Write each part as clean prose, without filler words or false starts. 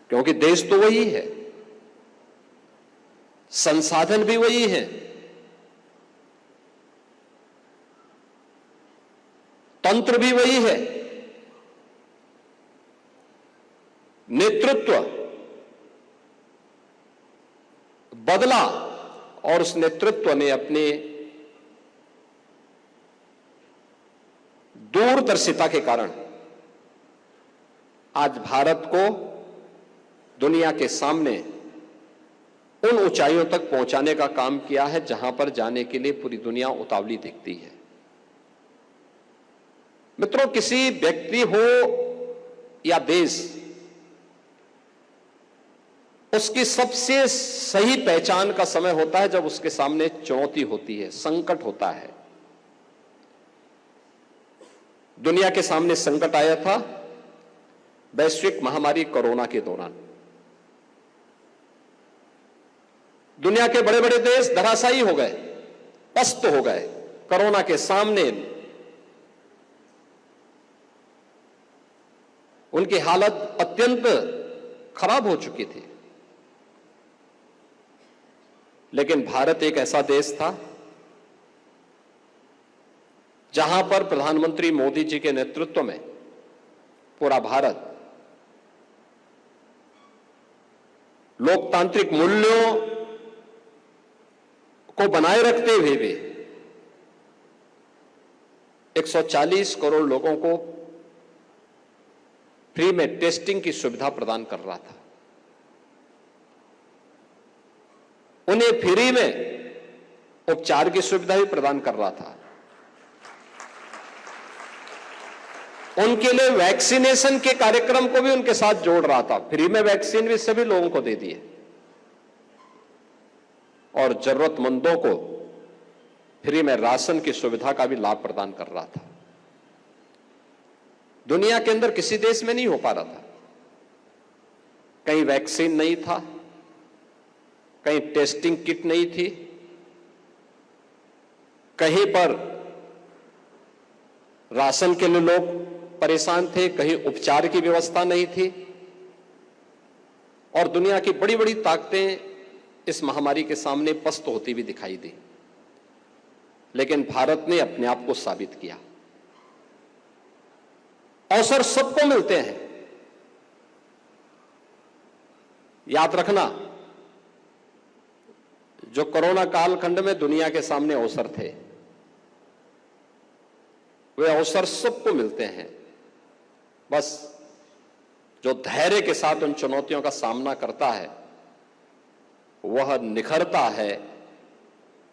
क्योंकि देश तो वही है, संसाधन भी वही है, तंत्र भी वही है, नेतृत्व बदला और उस नेतृत्व ने अपने दूरदर्शिता के कारण आज भारत को दुनिया के सामने उन ऊंचाइयों तक पहुंचाने का काम किया है जहां पर जाने के लिए पूरी दुनिया उतावली दिखती है। मित्रों, किसी व्यक्ति हो या देश, उसकी सबसे सही पहचान का समय होता है जब उसके सामने चुनौती होती है, संकट होता है। दुनिया के सामने संकट आया था वैश्विक महामारी कोरोना के दौरान। दुनिया के बड़े बड़े देश धराशायी हो गए, पस्त हो गए कोरोना के सामने। उनकी हालत अत्यंत खराब हो चुकी थी। लेकिन भारत एक ऐसा देश था जहां पर प्रधानमंत्री मोदी जी के नेतृत्व में पूरा भारत लोकतांत्रिक मूल्यों को बनाए रखते हुए भी 140 करोड़ लोगों को फ्री में टेस्टिंग की सुविधा प्रदान कर रहा था। उन्हें फ्री में उपचार की सुविधा भी प्रदान कर रहा था। उनके लिए वैक्सीनेशन के कार्यक्रम को भी उनके साथ जोड़ रहा था। फ्री में वैक्सीन भी सभी लोगों को दे दिए और जरूरतमंदों को फ्री में राशन की सुविधा का भी लाभ प्रदान कर रहा था। दुनिया के अंदर किसी देश में नहीं हो पा रहा था। कहीं वैक्सीन नहीं था, कहीं टेस्टिंग किट नहीं थी, कहीं पर राशन के लिए लोग परेशान थे, कहीं उपचार की व्यवस्था नहीं थी। और दुनिया की बड़ी बड़ी ताकतें इस महामारी के सामने पस्त होती भी दिखाई दी। लेकिन भारत ने अपने आप को साबित किया। अवसर सबको मिलते हैं। याद रखना, जो कोरोना कालखंड में दुनिया के सामने अवसर थे, वे अवसर सबको मिलते हैं। बस जो धैर्य के साथ उन चुनौतियों का सामना करता है वह निखरता है,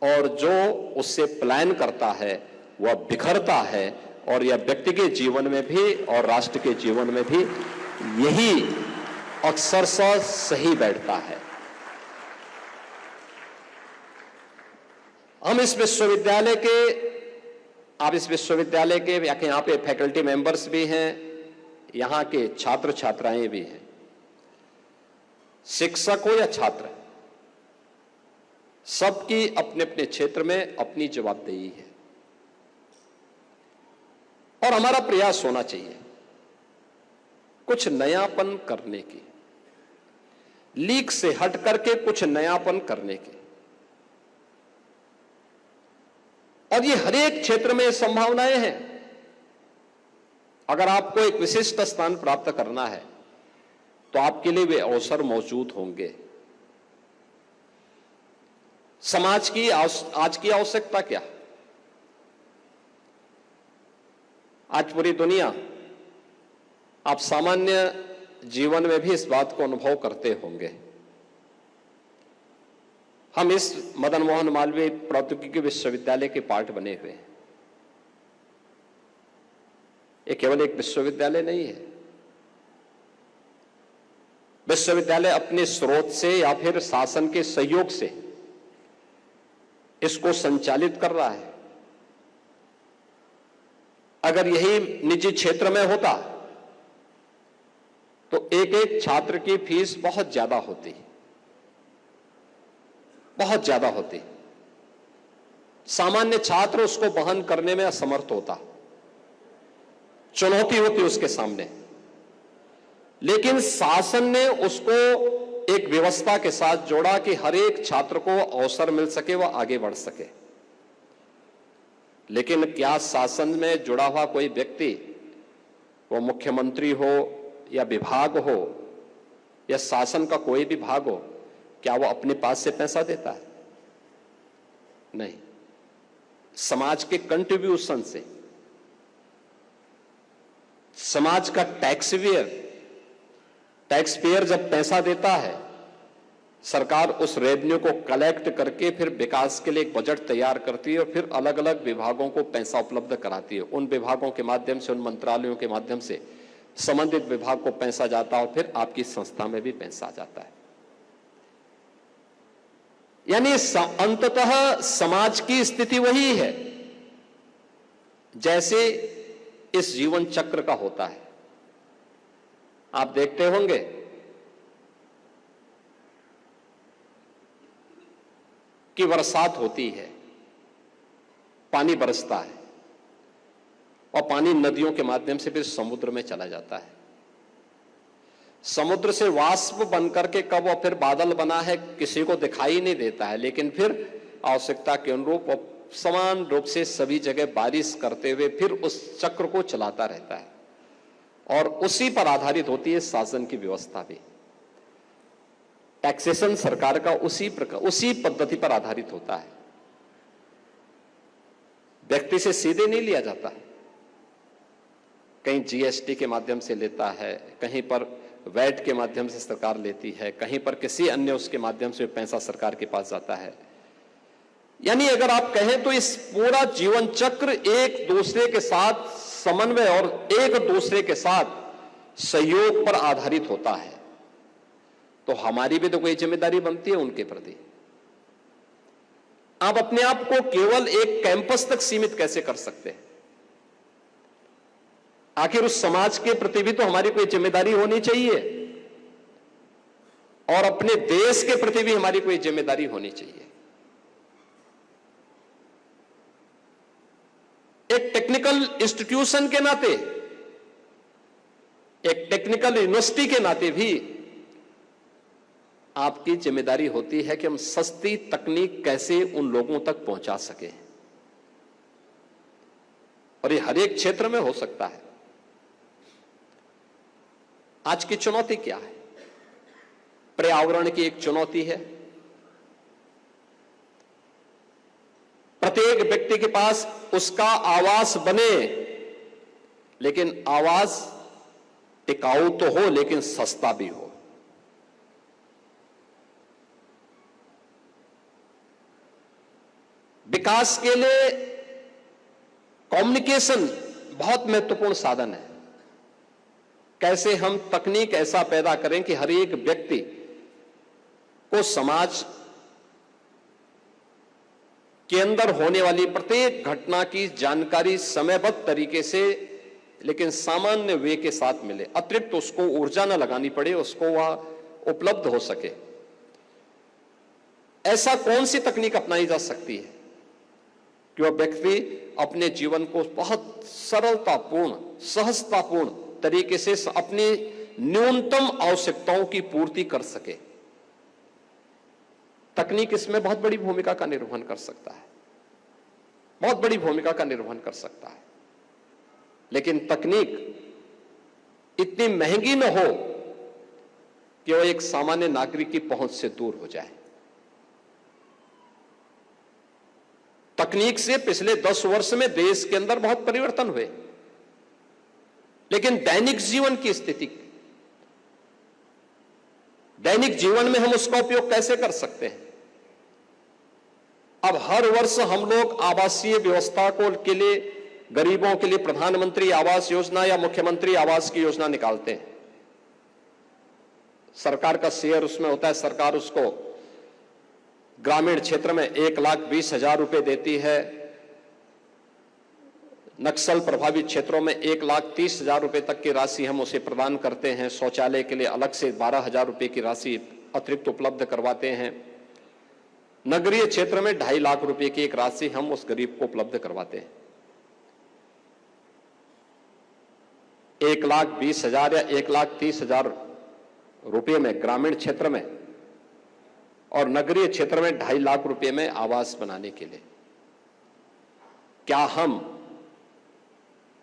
और जो उससे प्लान करता है वह बिखरता है। और यह व्यक्ति के जीवन में भी और राष्ट्र के जीवन में भी यही अक्सर सही बैठता है। हम इस विश्वविद्यालय के, आप इस विश्वविद्यालय के यहाँ पे फैकल्टी मेंबर्स भी हैं, यहाँ के छात्र छात्राएं भी हैं। शिक्षक हो या छात्र, सबकी अपने अपने क्षेत्र में अपनी जवाबदेही है। और हमारा प्रयास होना चाहिए कुछ नयापन करने की, लीक से हट करके कुछ नयापन करने की। और ये हर एक क्षेत्र में संभावनाएं हैं। अगर आपको एक विशिष्ट स्थान प्राप्त करना है तो आपके लिए वे अवसर मौजूद होंगे। समाज की आज की आवश्यकता क्या? आज पूरी दुनिया, आप सामान्य जीवन में भी इस बात को अनुभव करते होंगे। हम इस मदन मोहन मालवीय प्रौद्योगिकी विश्वविद्यालय के पार्ट बने हुए हैं। ये केवल एक विश्वविद्यालय नहीं है। विश्वविद्यालय अपने स्रोत से या फिर शासन के सहयोग से इसको संचालित कर रहा है। अगर यही निजी क्षेत्र में होता तो एक एक छात्र की फीस बहुत ज्यादा होती, बहुत ज्यादा होती। सामान्य छात्र उसको वहन करने में असमर्थ होता, चुनौती होती उसके सामने। लेकिन शासन ने उसको एक व्यवस्था के साथ जोड़ा कि हर एक छात्र को अवसर मिल सके, वह आगे बढ़ सके। लेकिन क्या शासन में जुड़ा हुआ कोई व्यक्ति, वो मुख्यमंत्री हो या विभाग हो या शासन का कोई भी भाग हो, क्या वो अपने पास से पैसा देता है? नहीं, समाज के कंट्रीब्यूशन से, समाज का टैक्स पेयर जब पैसा देता है, सरकार उस रेवेन्यू को कलेक्ट करके फिर विकास के लिए एक बजट तैयार करती है और फिर अलग अलग विभागों को पैसा उपलब्ध कराती है। उन विभागों के माध्यम से, उन मंत्रालयों के माध्यम से संबंधित विभाग को पैसा जाता है और फिर आपकी संस्था में भी पैसा जाता है। यानी अंततः समाज की स्थिति वही है जैसे इस जीवन चक्र का होता है। आप देखते होंगे कि बरसात होती है, पानी बरसता है और पानी नदियों के माध्यम से फिर समुद्र में चला जाता है। समुद्र से वाष्प बनकर के कब और फिर बादल बना है किसी को दिखाई नहीं देता है, लेकिन फिर आवश्यकता के अनुरूप और समान रूप से सभी जगह बारिश करते हुए फिर उस चक्र को चलाता रहता है और उसी पर आधारित होती है शासन की व्यवस्था भी। टैक्सेशन सरकार का उसी पद्धति पर आधारित होता है, व्यक्ति से सीधे नहीं लिया जाता। कहीं जीएसटी के माध्यम से लेता है, कहीं पर वैट के माध्यम से सरकार लेती है, कहीं पर किसी अन्य उसके माध्यम से पैसा सरकार के पास जाता है। यानी अगर आप कहें तो इस पूरा जीवन चक्र एक दूसरे के साथ समन्वय और एक दूसरे के साथ सहयोग पर आधारित होता है। तो हमारी भी तो कोई जिम्मेदारी बनती है उनके प्रति। आप अपने आप को केवल एक कैंपस तक सीमित कैसे कर सकते हैं? आखिर उस समाज के प्रति भी तो हमारी कोई जिम्मेदारी होनी चाहिए और अपने देश के प्रति भी हमारी कोई जिम्मेदारी होनी चाहिए। एक टेक्निकल इंस्टीट्यूशन के नाते, एक टेक्निकल यूनिवर्सिटी के नाते भी आपकी जिम्मेदारी होती है कि हम सस्ती तकनीक कैसे उन लोगों तक पहुंचा सकें। और ये हर एक क्षेत्र में हो सकता है। आज की चुनौती क्या है? पर्यावरण की एक चुनौती है। प्रत्येक व्यक्ति के पास उसका आवास बने, लेकिन आवास टिकाऊ तो हो लेकिन सस्ता भी हो। विकास के लिए कम्युनिकेशन बहुत महत्वपूर्ण साधन है। कैसे हम तकनीक ऐसा पैदा करें कि हर एक व्यक्ति को समाज के अंदर होने वाली प्रत्येक घटना की जानकारी समयबद्ध तरीके से लेकिन सामान्य वे के साथ मिले, अतिरिक्त उसको ऊर्जा न लगानी पड़े, उसको वह उपलब्ध हो सके। ऐसा कौन सी तकनीक अपनाई जा सकती है कि वह व्यक्ति अपने जीवन को बहुत सरलतापूर्ण, सहजतापूर्ण तरीके से अपनी न्यूनतम आवश्यकताओं की पूर्ति कर सके? तकनीक इसमें बहुत बड़ी भूमिका का निर्वहन कर सकता है, बहुत बड़ी भूमिका का निर्वहन कर सकता है। लेकिन तकनीक इतनी महंगी न हो कि वह एक सामान्य नागरिक की पहुंच से दूर हो जाए। तकनीक से पिछले 10 वर्ष में देश के अंदर बहुत परिवर्तन हुए, लेकिन दैनिक जीवन की स्थिति, दैनिक जीवन में हम उसका उपयोग कैसे कर सकते हैं? अब हर वर्ष हम लोग आवासीय व्यवस्था के लिए, गरीबों के लिए प्रधानमंत्री आवास योजना या मुख्यमंत्री आवास की योजना निकालते हैं। सरकार का शेयर उसमें होता है। सरकार उसको ग्रामीण क्षेत्र में 1,20,000 रुपए देती है, नक्सल प्रभावित क्षेत्रों में 1,30,000 रुपए तक की राशि हम उसे प्रदान करते हैं। शौचालय के लिए अलग से 12,000 रुपए की राशि अतिरिक्त उपलब्ध करवाते हैं। नगरीय क्षेत्र में 2.5 लाख रुपए की एक राशि हम उस गरीब को उपलब्ध करवाते हैं। 1,20,000 या 1,30,000 रुपये में ग्रामीण क्षेत्र में और नगरीय क्षेत्र में 2.5 लाख रुपये में आवास बनाने के लिए। क्या हम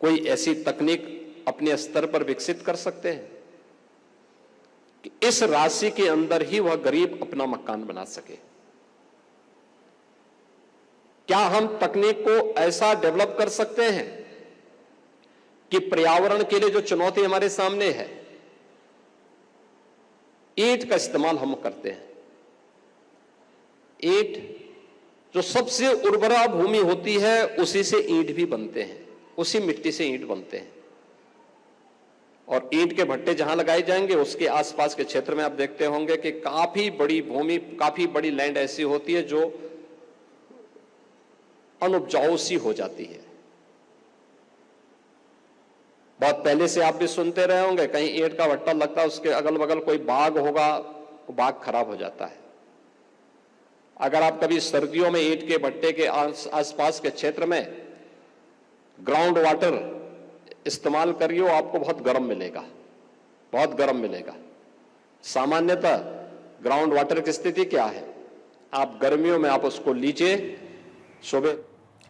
कोई ऐसी तकनीक अपने स्तर पर विकसित कर सकते हैं कि इस राशि के अंदर ही वह गरीब अपना मकान बना सके? क्या हम तकनीक को ऐसा डेवलप कर सकते हैं कि पर्यावरण के लिए जो चुनौती हमारे सामने है, ईंट का इस्तेमाल हम करते हैं। ईंट जो सबसे उर्वरा भूमि होती है, उसी से ईंट भी बनते हैं, उसी मिट्टी से ईंट बनते हैं। और ईंट के भट्टे जहां लगाए जाएंगे उसके आसपास के क्षेत्र में आप देखते होंगे कि काफी बड़ी भूमि, काफी बड़ी लैंड ऐसी होती है जो अनउपजाऊ सी हो जाती है। बहुत पहले से आप भी सुनते रहे होंगे, कहीं ईंट का भट्टा लगता है, उसके अगल बगल कोई बाग होगा, वो बाग खराब हो जाता है। अगर आप कभी सर्दियों में ईंट के भट्टे के आसपास के क्षेत्र में ग्राउंड वाटर इस्तेमाल करिए, आपको बहुत गर्म मिलेगा, बहुत गर्म मिलेगा। सामान्यतः ग्राउंड वाटर की स्थिति क्या है? आप गर्मियों में आप उसको लीजिए, सुबह